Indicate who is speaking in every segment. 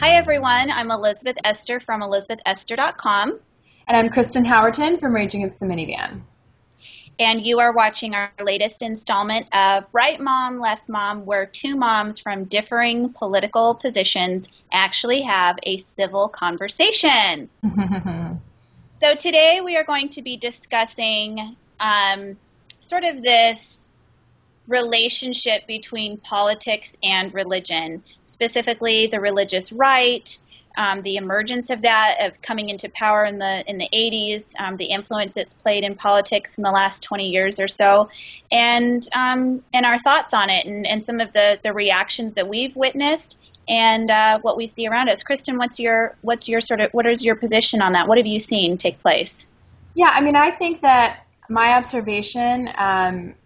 Speaker 1: Hi everyone, I'm Elizabeth Esther from elizabethesther.com,
Speaker 2: And I'm Kristen Howerton from Rage Against the Minivan.
Speaker 1: and you are watching our latest installment of Right Mom, Left Mom, where two moms from differing political positions actually have a civil conversation. So today we are going to be discussing sort of this relationship between politics and religion, specifically the religious right, the emergence of that, of coming into power in the 80s, the influence it's played in politics in the last 20 years or so, and our thoughts on it, and some of the reactions that we've witnessed, and what we see around us. Kristen, what is your position on that? What have you seen take place?
Speaker 2: Yeah, I think that my observation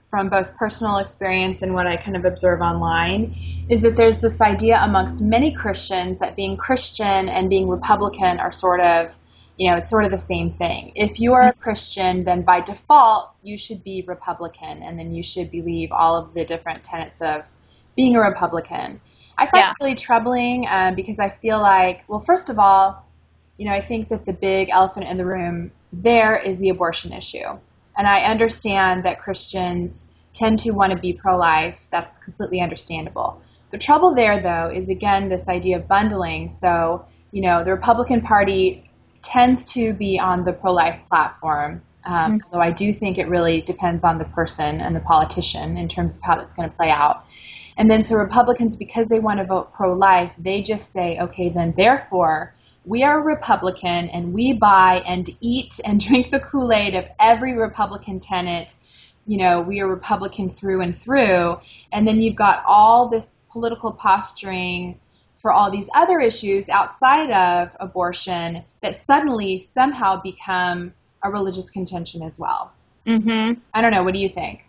Speaker 2: from both personal experience and what I kind of observe online is that there's this idea amongst many Christians that being Christian and being Republican are sort of, it's sort of the same thing. If you are a Christian, then by default, you should be Republican, and then you should believe all of the different tenets of being a Republican. I find it really troubling because I feel like, well, first of all, I think that the big elephant in the room there is the abortion issue. And I understand that Christians tend to want to be pro-life. That's completely understandable. The trouble there, though, is, again, this idea of bundling. So, the Republican Party tends to be on the pro-life platform, although I do think it really depends on the person and the politician in terms of how that's going to play out. And then so Republicans, because they want to vote pro-life, they just say, okay, then therefore, we are Republican and we buy and eat and drink the Kool-Aid of every Republican tenet. We are Republican through and through. And then you've got all this political posturing for all these other issues outside of abortion that suddenly somehow become a religious contention as well.
Speaker 1: Mm-hmm.
Speaker 2: I don't know. What do you think?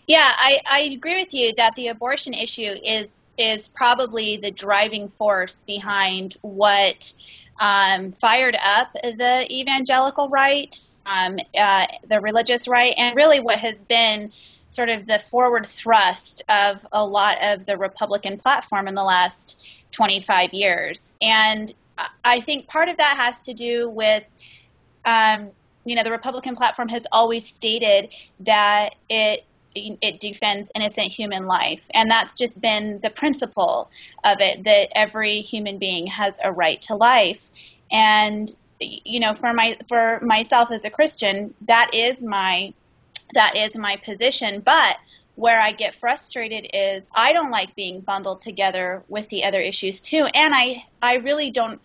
Speaker 1: Yeah, I agree with you that the abortion issue is probably the driving force behind what fired up the evangelical right, the religious right, and really what has been sort of the forward thrust of a lot of the Republican platform in the last 25 years. And I think part of that has to do with, the Republican platform has always stated that it defends innocent human life. And that's just been the principle of it, that every human being has a right to life. And, for myself as a Christian, that is my position. But where I get frustrated is I don't like being bundled together with the other issues too. And I really don't,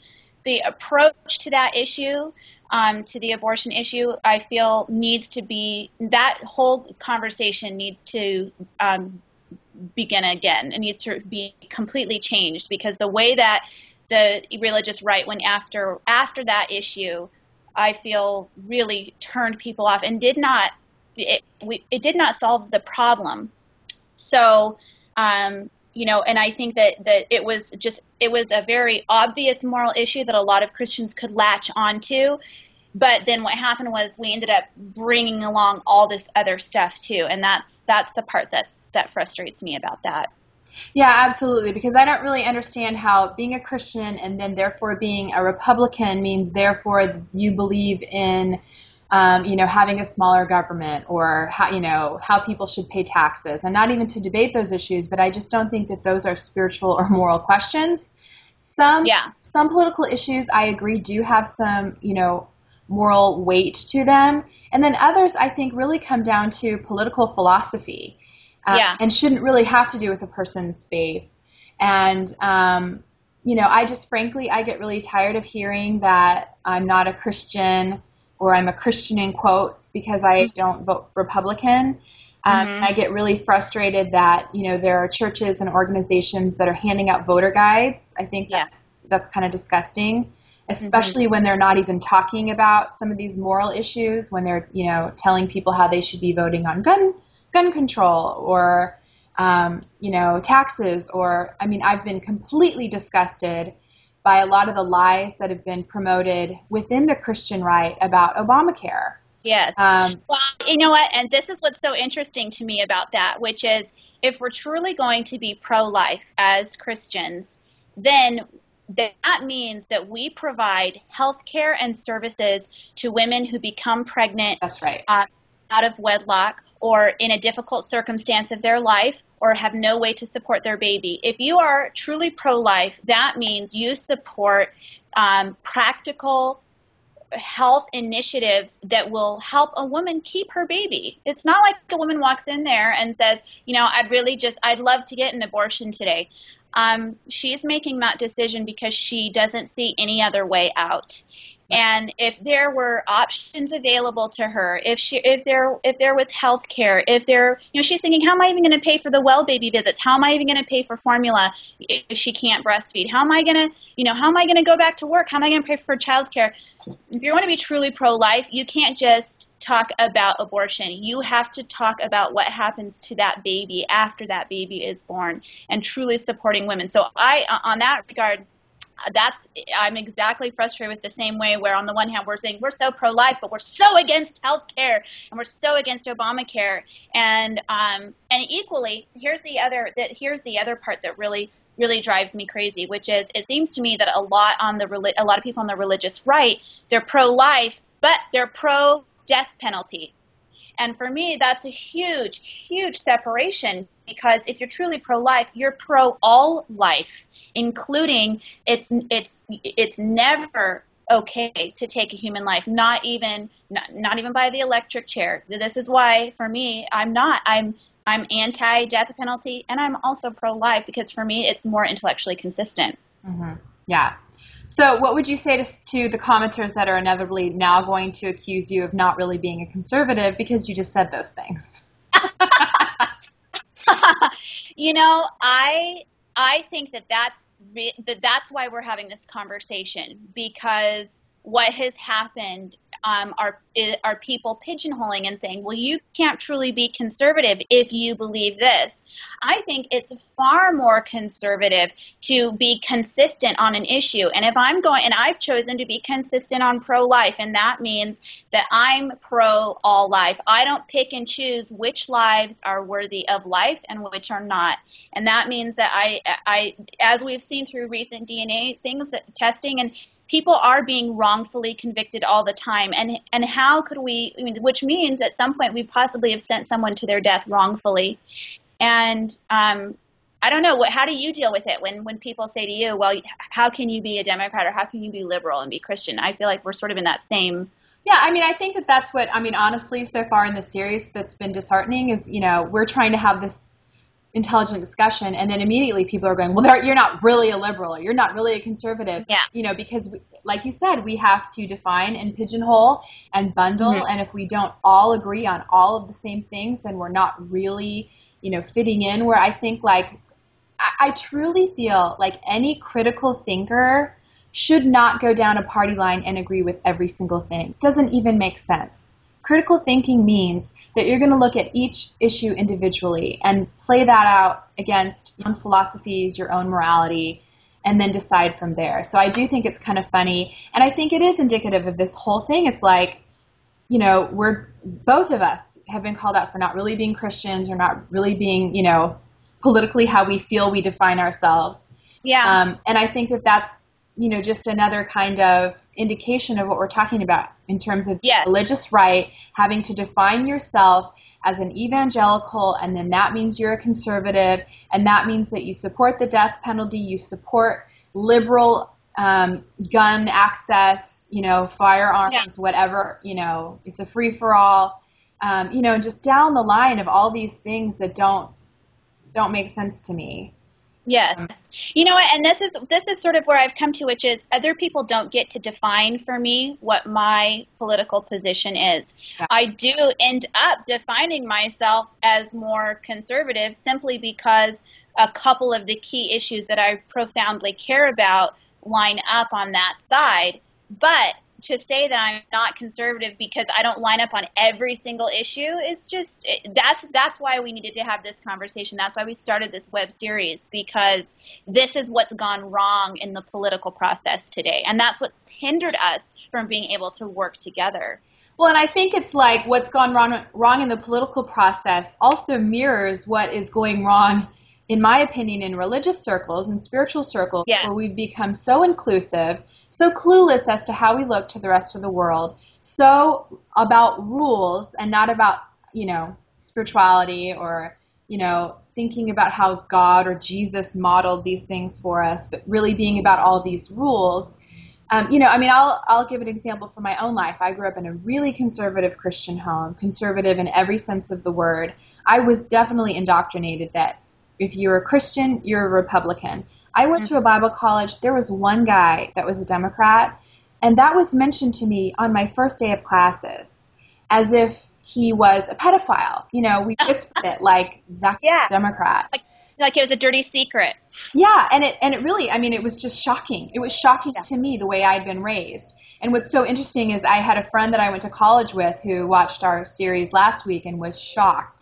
Speaker 1: the approach to that issue, to the abortion issue, I feel needs to be, that whole conversation needs to begin again. It needs to be completely changed, because the way that the religious right went after that issue, I feel really turned people off and did not solve the problem. So, and I think that it was a very obvious moral issue that a lot of Christians could latch onto. But then what happened was we ended up bringing along all this other stuff too, and that's the part that frustrates me about that.
Speaker 2: Yeah, absolutely, because I don't really understand how being a Christian and then therefore being a Republican means therefore you believe in, having a smaller government, or how people should pay taxes, and not even to debate those issues, but I just don't think that those are spiritual or moral questions. Some political issues, I agree, do have some, moral weight to them. And then others, I think, really come down to political philosophy and shouldn't really have to do with a person's faith. And, I just, frankly, I get really tired of hearing that I'm not a Christian, or I'm a Christian in quotes, because I don't vote Republican. I get really frustrated that, there are churches and organizations that are handing out voter guides. I think that's kind of disgusting. Especially when they're not even talking about some of these moral issues, when they're, telling people how they should be voting on gun control, or, taxes, or, I've been completely disgusted by a lot of the lies that have been promoted within the Christian right about Obamacare.
Speaker 1: Yes. Well, you know what? And this is what's so interesting to me about that, which is if we're truly going to be pro-life as Christians, then that means that we provide health care and services to women who become pregnant
Speaker 2: That's right.
Speaker 1: out of wedlock or in a difficult circumstance of their life or have no way to support their baby. If you are truly pro-life, that means you support practical health initiatives that will help a woman keep her baby. It's not like a woman walks in there and says, I'd love to get an abortion today. She's making that decision because she doesn't see any other way out. And if there were options available to her, if there was health care, she's thinking, how am I even going to pay for the well baby visits? How am I even going to pay for formula if she can't breastfeed? How am I going to go back to work? How am I going to pay for childcare? If you want to be truly pro-life, you can't just talk about abortion. You have to talk about what happens to that baby after that baby is born and truly supporting women. So on that regard, I'm exactly frustrated with the same way where on the one hand we're saying we're so pro-life, but we're so against health care and we're so against Obamacare. And equally, here's the other part that really drives me crazy, which is it seems to me that a lot of people on the religious right, they're pro-life, but they're pro-death penalty. And for me, that's a huge, huge separation because if you're truly pro-life, you're pro all life, including it's never okay to take a human life, not even by the electric chair. This is why for me, I'm anti-death penalty and I'm also pro-life because for me, it's more intellectually consistent.
Speaker 2: Mm-hmm. Yeah. So what would you say to the commenters that are inevitably now going to accuse you of not really being a conservative because you just said those things?
Speaker 1: I think that's why we're having this conversation, because what has happened are people pigeonholing and saying, well, you can't truly be conservative if you believe this. I think it's far more conservative to be consistent on an issue. And I've chosen to be consistent on pro-life, and that means that I'm pro all life. I don't pick and choose which lives are worthy of life and which are not. And that means that I as we've seen through recent DNA testing, and people are being wrongfully convicted all the time. And how could which means at some point we possibly have sent someone to their death wrongfully. And I don't know, how do you deal with it when people say to you, well, how can you be a Democrat or how can you be liberal and be Christian? I feel like we're sort of in that same.
Speaker 2: Yeah, I think that's honestly, so far in the series that's been disheartening is, we're trying to have this intelligent discussion and then immediately people are going, well, you're not really a liberal or you're not really a conservative.
Speaker 1: Yeah.
Speaker 2: Because like you said, we have to define and pigeonhole and bundle. Mm-hmm. And if we don't all agree on all of the same things, then we're not really fitting in. Where I think I truly feel like any critical thinker should not go down a party line and agree with every single thing. It doesn't even make sense. Critical thinking means that you're going to look at each issue individually and play that out against your own philosophies, your own morality, and then decide from there. So I do think it's kind of funny, and I think it is indicative of this whole thing. It's like, we're both of us have been called out for not really being Christians or not really being, politically how we feel we define ourselves.
Speaker 1: Yeah.
Speaker 2: And I think that's, just another kind of indication of what we're talking about in terms of religious right, having to define yourself as an evangelical, and then that means you're a conservative, and that means that you support the death penalty, you support liberal gun access, firearms, whatever, it's a free-for-all, just down the line of all these things that don't make sense to me.
Speaker 1: Yes. You know what? And this is sort of where I've come to, which is other people don't get to define for me what my political position is. Yeah. I do end up defining myself as more conservative simply because a couple of the key issues that I profoundly care about line up on that side. But to say that I'm not conservative because I don't line up on every single issue is just, that's why we needed to have this conversation. That's why we started this web series, because this is what's gone wrong in the political process today. And that's what's hindered us from being able to work together.
Speaker 2: Well, and I think it's like what's gone wrong in the political process also mirrors what is going wrong in my opinion, in religious circles and spiritual circles,
Speaker 1: Yeah.
Speaker 2: where we've become so inclusive, so clueless as to how we look to the rest of the world, so about rules and not about, spirituality or, thinking about how God or Jesus modeled these things for us, but really being about all these rules. I'll give an example from my own life. I grew up in a really conservative Christian home, conservative in every sense of the word. I was definitely indoctrinated that if you're a Christian, you're a Republican. I went to a Bible college. There was one guy that was a Democrat, and that was mentioned to me on my first day of classes as if he was a pedophile. We whispered it like, that's
Speaker 1: Yeah.
Speaker 2: a Democrat.
Speaker 1: Like it was a dirty secret.
Speaker 2: Yeah, and it really, it was just shocking. It was shocking to me the way I'd been raised. And what's so interesting is I had a friend that I went to college with who watched our series last week and was shocked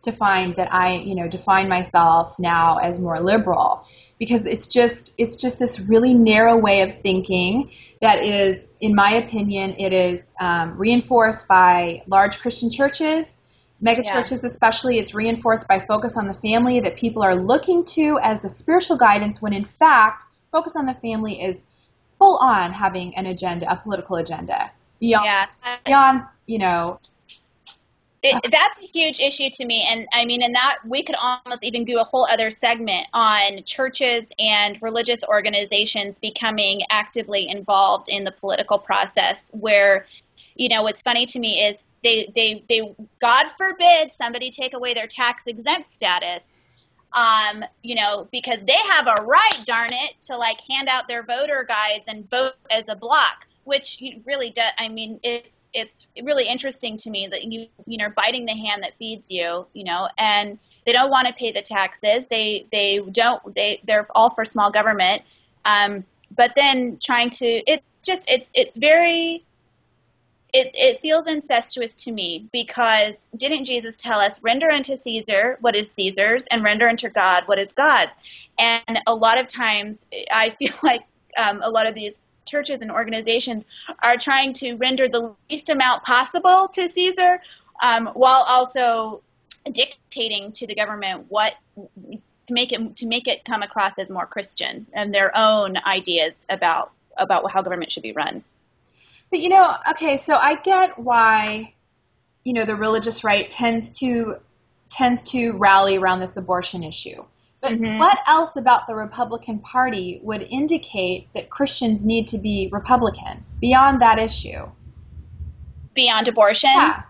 Speaker 2: to find that I, define myself now as more liberal, because it's just this really narrow way of thinking that is, in my opinion, it is reinforced by large Christian churches, mega churches especially. It's reinforced by focus on the family that people are looking to as the spiritual guidance, when in fact, focus on the family is full on having an agenda, a political agenda beyond.
Speaker 1: That's a huge issue to me, and and that we could almost even do a whole other segment on churches and religious organizations becoming actively involved in the political process, where, what's funny to me is they God forbid somebody take away their tax exempt status, because they have a right, darn it, to hand out their voter guides and vote as a block, which really does. It's really interesting to me that you're biting the hand that feeds you, and they don't want to pay the taxes. They're all for small government, but then trying to it feels incestuous to me, because didn't Jesus tell us, render unto Caesar what is Caesar's and render unto God what is God's? And a lot of times I feel like a lot of these churches and organizations are trying to render the least amount possible to Caesar, while also dictating to the government what to make it come across as more Christian and their own ideas about how government should be run.
Speaker 2: But okay, so I get why, the religious right tends to rally around this abortion issue. But what else about the Republican Party would indicate that Christians need to be Republican beyond that issue?
Speaker 1: Beyond abortion?
Speaker 2: Yeah.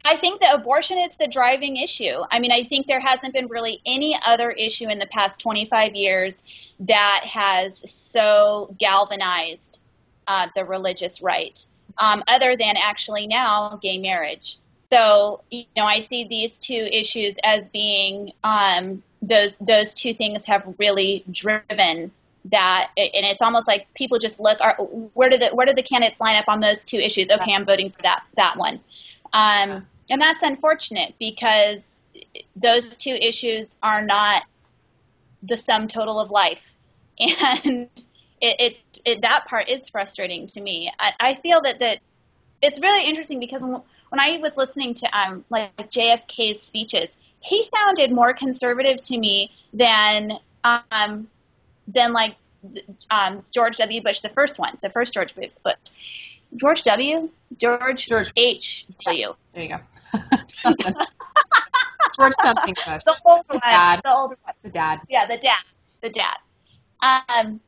Speaker 1: I think that abortion is the driving issue. I think there hasn't been really any other issue in the past 25 years that has so galvanized the religious right, other than actually now gay marriage. So, I see these two issues as being those two things have really driven that, and it's almost like people just look, where do the candidates line up on those two issues? Okay, I'm voting for that one, and that's unfortunate, because those two issues are not the sum total of life, and that part is frustrating to me. I feel that it's really interesting, because when I was listening to JFK's speeches, he sounded more conservative to me than George W. Bush, the first George Bush. George W. George H. W.
Speaker 2: There you go. George something Bush.
Speaker 1: The older one.
Speaker 2: Dad.
Speaker 1: The older one.
Speaker 2: The dad.
Speaker 1: Yeah, the dad. And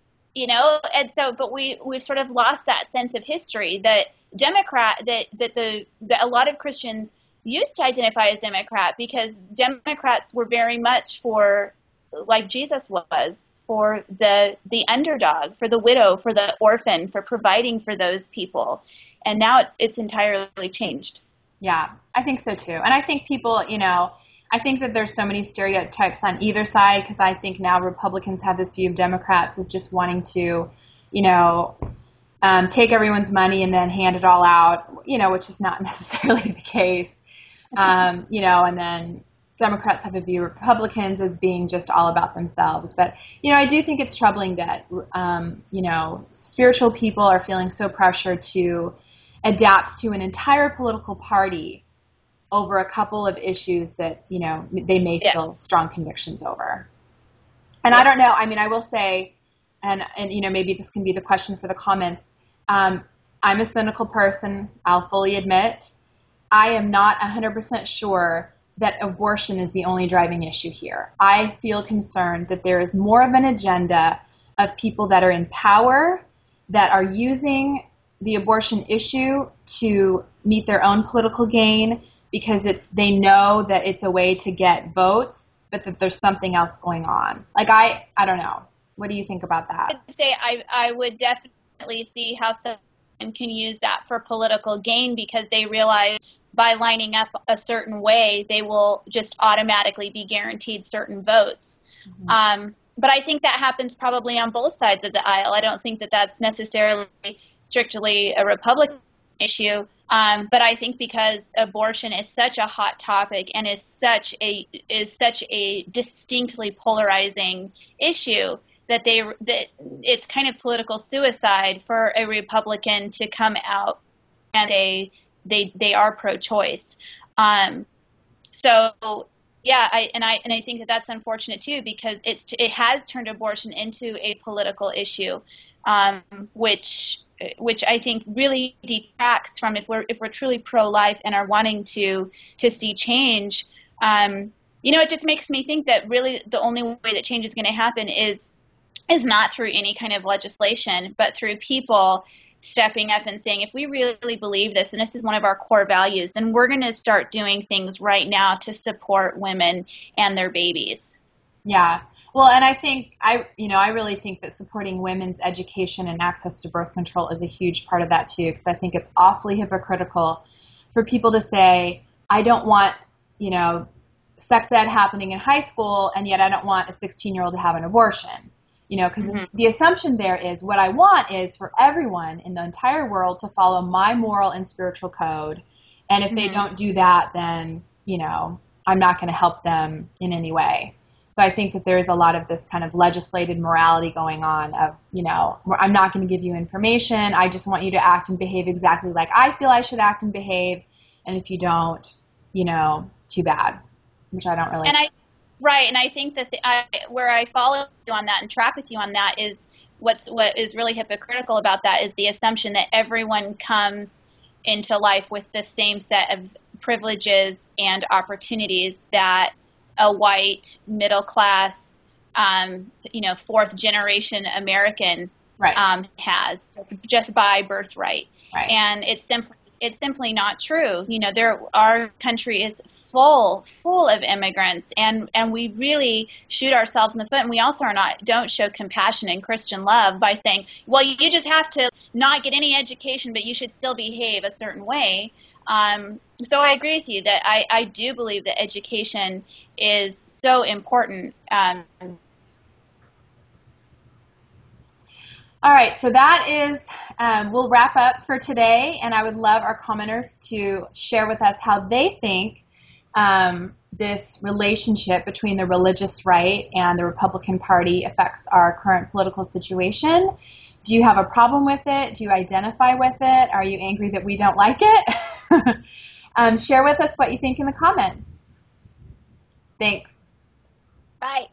Speaker 1: so, but we've sort of lost that sense of history that that a lot of Christians used to identify as Democrat, because Democrats were very much for, like Jesus was, for the underdog, for the widow, for the orphan, for providing for those people. And now it's entirely changed.
Speaker 2: Yeah, I think so too. And I think people, I think that there's so many stereotypes on either side, because I think now Republicans have this view of Democrats as just wanting to, take everyone's money and then hand it all out, which is not necessarily the case. And then Democrats have a view of Republicans as being just all about themselves. But, I do think it's troubling that, spiritual people are feeling so pressured to adapt to an entire political party over a couple of issues that, they may feel
Speaker 1: Yes.
Speaker 2: strong convictions over. And I
Speaker 1: Yes.
Speaker 2: don't know, I mean, I will say, and maybe this can be the question for the comments. I'm a cynical person, I'll fully admit. I am not 100% sure that abortion is the only driving issue here. I feel concerned that there is more of an agenda of people that are in power that are using the abortion issue to meet their own political gain because they know that it's a way to get votes, but that there's something else going on. Like, I don't know. What do you think about that?
Speaker 1: I'd say I would definitely see how someone can use that for political gain because they realize by lining up a certain way, they will just automatically be guaranteed certain votes. But I think that happens probably on both sides of the aisle. I don't think that that's necessarily strictly a Republican issue. But I think because abortion is such a hot topic and is such a distinctly polarizing issue that it's kind of political suicide for a Republican to come out and say they are pro-choice. So yeah, I think that that's unfortunate too because it has turned abortion into a political issue, which I think really detracts from if we're truly pro-life and are wanting to see change. It just makes me think that really the only way that change is going to happen is not through any kind of legislation, but through people stepping up and saying, if we really believe this, and this is one of our core values, then we're going to start doing things right now to support women and their babies.
Speaker 2: Yeah. Well, and I think I really think that supporting women's education and access to birth control is a huge part of that too, because I think it's awfully hypocritical for people to say, I don't want, sex ed happening in high school, and yet I don't want a 16-year-old to have an abortion. Because the assumption there is what I want is for everyone in the entire world to follow my moral and spiritual code. And if they don't do that, then, I'm not going to help them in any way. So I think that there's a lot of this kind of legislated morality going on of, I'm not going to give you information. I just want you to act and behave exactly like I feel I should act and behave. And if you don't, too bad, which I don't really.
Speaker 1: Right, and I think that where I follow you on that and track with you on that is what is really hypocritical about that is the assumption that everyone comes into life with the same set of privileges and opportunities that a white middle class, fourth generation American has just by birthright, and it's simply not true. Our country is full of immigrants, and we really shoot ourselves in the foot. And we also don't show compassion and Christian love by saying, well, you just have to not get any education, but you should still behave a certain way. So I agree with you that I do believe that education is so important.
Speaker 2: All right, so that is, we'll wrap up for today, and I would love our commenters to share with us how they think this relationship between the religious right and the Republican Party affects our current political situation. Do you have a problem with it? Do you identify with it? Are you angry that we don't like it? Share with us what you think in the comments. Thanks.
Speaker 1: Bye.